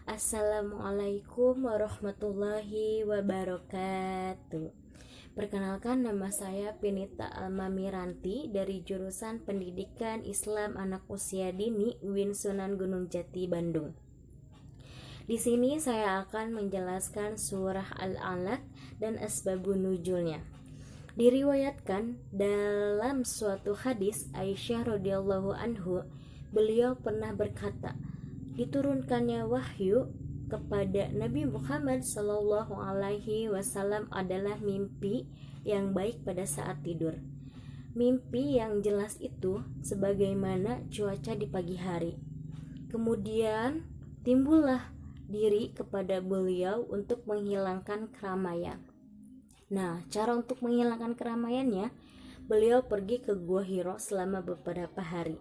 Assalamualaikum warahmatullahi wabarakatuh. Perkenalkan, nama saya Pinita Almamiranti dari jurusan Pendidikan Islam Anak Usia Dini UIN Sunan Gunung Jati, Bandung. Di sini saya akan menjelaskan surah Al-Alaq dan asbabun nuzulnya. Diriwayatkan dalam suatu hadis Aisyah radhiyallahu anhu, beliau pernah berkata, diturunkannya wahyu kepada Nabi Muhammad sallallahu alaihi wasallam adalah mimpi yang baik pada saat tidur. Mimpi yang jelas itu sebagaimana cuaca di pagi hari. Kemudian timbullah diri kepada beliau untuk menghilangkan keramaian. Nah, cara untuk menghilangkan keramaiannya, beliau pergi ke Gua Hiro selama beberapa hari.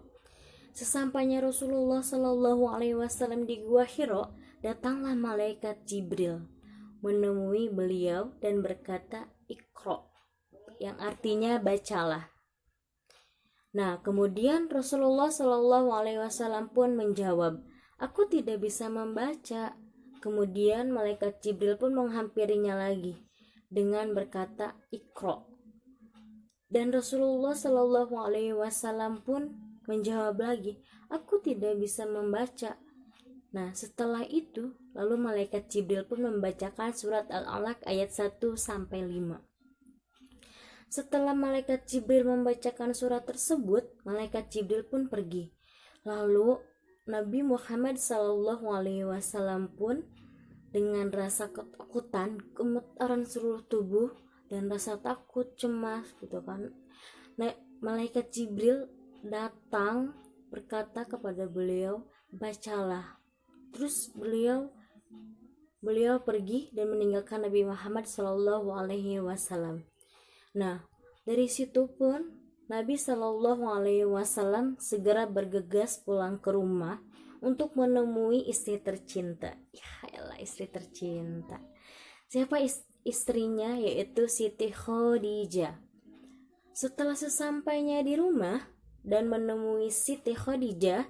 Sesampainya Rasulullah Shallallahu Alaihi Wasallam di Gua Hiro, datanglah malaikat Jibril menemui beliau dan berkata, "Iqra", yang artinya bacalah. Nah, kemudian Rasulullah Shallallahu Alaihi Wasallam pun menjawab, "Aku tidak bisa membaca." Kemudian malaikat Jibril pun menghampirinya lagi dengan berkata, "Iqra." Dan Rasulullah Shallallahu Alaihi Wasallam pun menjawab lagi, "Aku tidak bisa membaca." Nah, setelah itu, lalu malaikat Jibril pun membacakan surat Al-Alaq ayat 1-5. Setelah malaikat Jibril membacakan surat tersebut, malaikat Jibril pun pergi. Lalu Nabi Muhammad SAW pun dengan rasa ketakutan, gemetaran seluruh tubuh dan rasa takut, cemas gitu kan. Nah, malaikat Jibril datang berkata kepada beliau, "Bacalah." Terus beliau pergi dan meninggalkan Nabi Muhammad Shallallahu Alaihi Wasallam. Nah, dari situ pun Nabi Shallallahu Alaihi Wasallam segera bergegas pulang ke rumah untuk menemui istri tercinta. Ya elah, istri tercinta. Siapa istrinya? Yaitu Siti Khadijah. Setelah sesampainya di rumah dan menemui Siti Khadijah,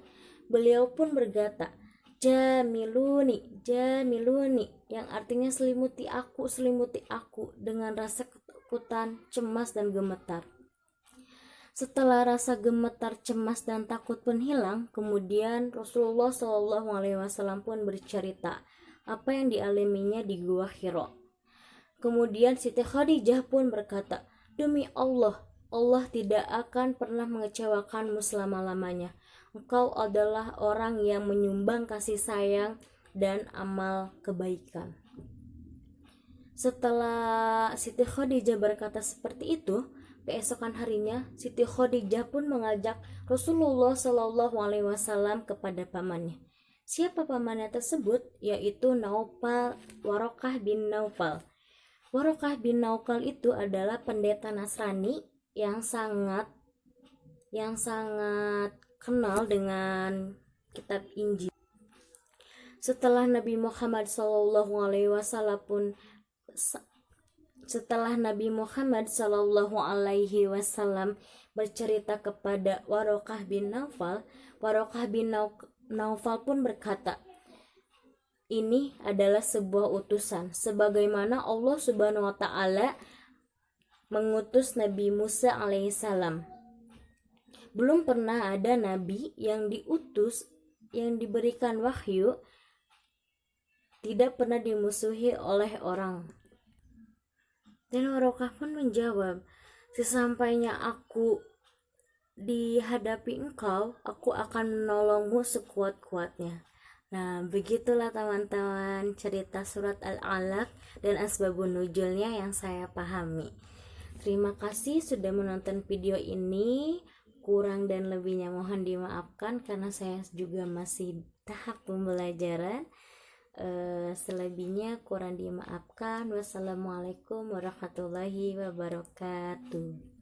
beliau pun berkata, "Jamiluni, jamiluni", yang artinya selimuti aku, dengan rasa ketakutan, cemas dan gemetar. Setelah rasa gemetar, cemas dan takut pun hilang, kemudian Rasulullah Shallallahu Alaihi Wasallam pun bercerita apa yang dialaminya di Gua Hiro. Kemudian Siti Khadijah pun berkata, "Demi Allah, Allah tidak akan pernah mengecewakanmu selama-lamanya. Engkau adalah orang yang menyumbang kasih sayang dan amal kebaikan." Setelah Siti Khadijah berkata seperti itu, keesokan harinya Siti Khadijah pun mengajak Rasulullah Shallallahu Alaihi Wasallam kepada pamannya. Siapa pamannya tersebut? Yaitu Warokah bin Naufal. Warokah bin Naufal itu adalah pendeta Nasrani yang sangat kenal dengan kitab Injil. Setelah Nabi Muhammad SAW bercerita kepada Warokah bin Naufal, Warokah bin Naufal pun berkata, "Ini adalah sebuah utusan, sebagaimana Allah Subhanahu wa Ta'ala mengutus Nabi Musa alaihissalam. Belum pernah ada nabi yang diutus, yang diberikan wahyu, tidak pernah dimusuhi oleh orang." Dan Warokah pun menjawab, "Sesampainya aku dihadapi engkau, aku akan menolongmu sekuat-kuatnya." Nah, begitulah teman-teman cerita surat Al-Alaq dan asbabun nuzulnya yang saya pahami. Terima kasih sudah menonton video ini. Kurang dan lebihnya mohon dimaafkan karena saya juga masih tahap pembelajaran. Selebihnya kurang dimaafkan. Wassalamualaikum warahmatullahi wabarakatuh.